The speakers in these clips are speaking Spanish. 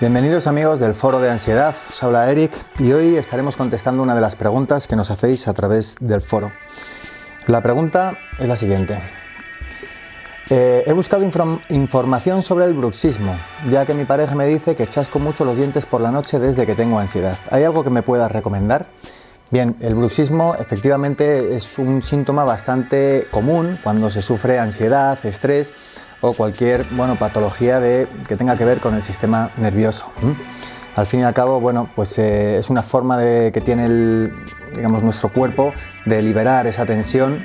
Bienvenidos amigos del Foro de Ansiedad, os habla Eric y hoy estaremos contestando una de las preguntas que nos hacéis a través del foro. La pregunta es la siguiente. He buscado información sobre el bruxismo, ya que mi pareja me dice que chasco mucho los dientes por la noche desde que tengo ansiedad. ¿Hay algo que me puedas recomendar? Bien, el bruxismo efectivamente es un síntoma bastante común cuando se sufre ansiedad, estrés o cualquier patología que tenga que ver con el sistema nervioso. Al fin y al cabo, es una forma que tiene nuestro cuerpo de liberar esa tensión,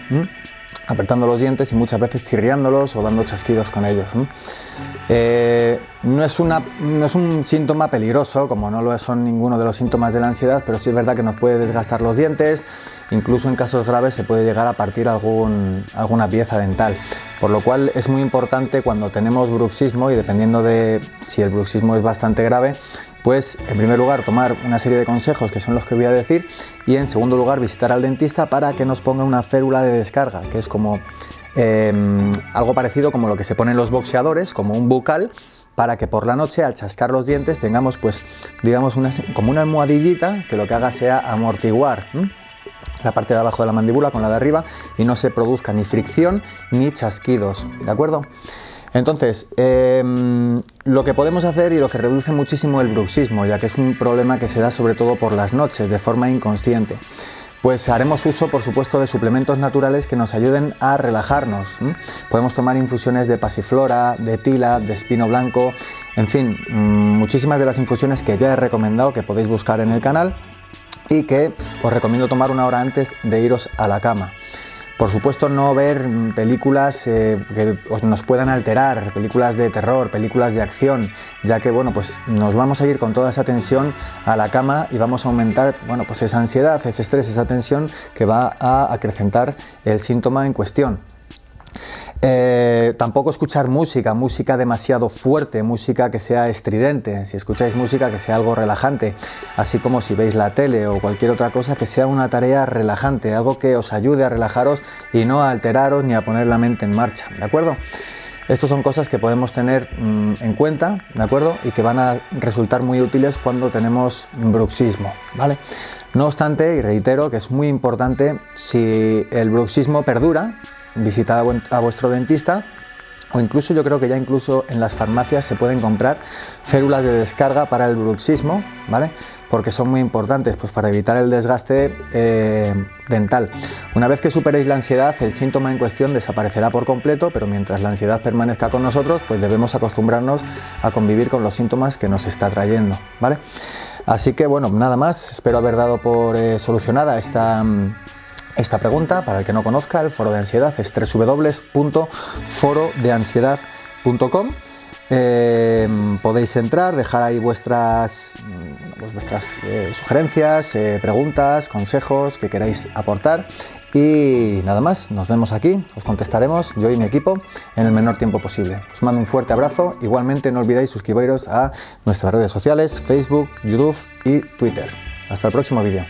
apretando los dientes y muchas veces chirriándolos o dando chasquidos con ellos. No es un síntoma peligroso, como no lo son ninguno de los síntomas de la ansiedad, pero sí es verdad que nos puede desgastar los dientes, incluso en casos graves se puede llegar a partir alguna pieza dental. Por lo cual es muy importante cuando tenemos bruxismo, y dependiendo de si el bruxismo es bastante grave, pues en primer lugar tomar una serie de consejos que son los que voy a decir, y en segundo lugar visitar al dentista para que nos ponga una férula de descarga, que es como algo parecido como lo que se pone en los boxeadores, como un bucal, para que por la noche al chascar los dientes tengamos como una almohadillita que lo que haga sea amortiguar la parte de abajo de la mandíbula con la de arriba y no se produzca ni fricción ni chasquidos, ¿de acuerdo? Entonces, lo que podemos hacer y lo que reduce muchísimo el bruxismo, ya que es un problema que se da sobre todo por las noches de forma inconsciente, pues haremos uso, por supuesto, de suplementos naturales que nos ayuden a relajarnos. Podemos tomar infusiones de pasiflora, de tila, de espino blanco, en fin, muchísimas de las infusiones que ya he recomendado, que podéis buscar en el canal y que os recomiendo tomar una hora antes de iros a la cama. Por supuesto, no ver películas que nos puedan alterar, películas de terror, películas de acción, ya que nos vamos a ir con toda esa tensión a la cama y vamos a aumentar esa ansiedad, ese estrés, esa tensión que va a acrecentar el síntoma en cuestión. Tampoco escuchar música demasiado fuerte, música que sea estridente. Si escucháis música, que sea algo relajante, así como si veis la tele o cualquier otra cosa, que sea una tarea relajante, algo que os ayude a relajaros y no a alteraros ni a poner la mente en marcha, ¿de acuerdo? Estas son cosas que podemos tener en cuenta, ¿de acuerdo? Y que van a resultar muy útiles cuando tenemos bruxismo, ¿vale? No obstante, y reitero que es muy importante, si el bruxismo perdura, visitad a vuestro dentista, o incluso yo creo que ya incluso en las farmacias se pueden comprar férulas de descarga para el bruxismo, ¿vale? Porque son muy importantes para evitar el desgaste dental. Una vez que superéis la ansiedad, el síntoma en cuestión desaparecerá por completo, pero mientras la ansiedad permanezca con nosotros, pues debemos acostumbrarnos a convivir con los síntomas que nos está trayendo, ¿vale? Así que nada más, espero haber dado por solucionada esta pregunta. Para el que no conozca, el Foro de Ansiedad es www.forodeansiedad.com. Podéis entrar, dejar ahí vuestras sugerencias, preguntas, consejos que queráis aportar, y nada más, nos vemos aquí, os contestaremos yo y mi equipo en el menor tiempo posible. Os mando un fuerte abrazo. Igualmente no olvidéis suscribiros a nuestras redes sociales, Facebook, YouTube y Twitter. Hasta el próximo vídeo.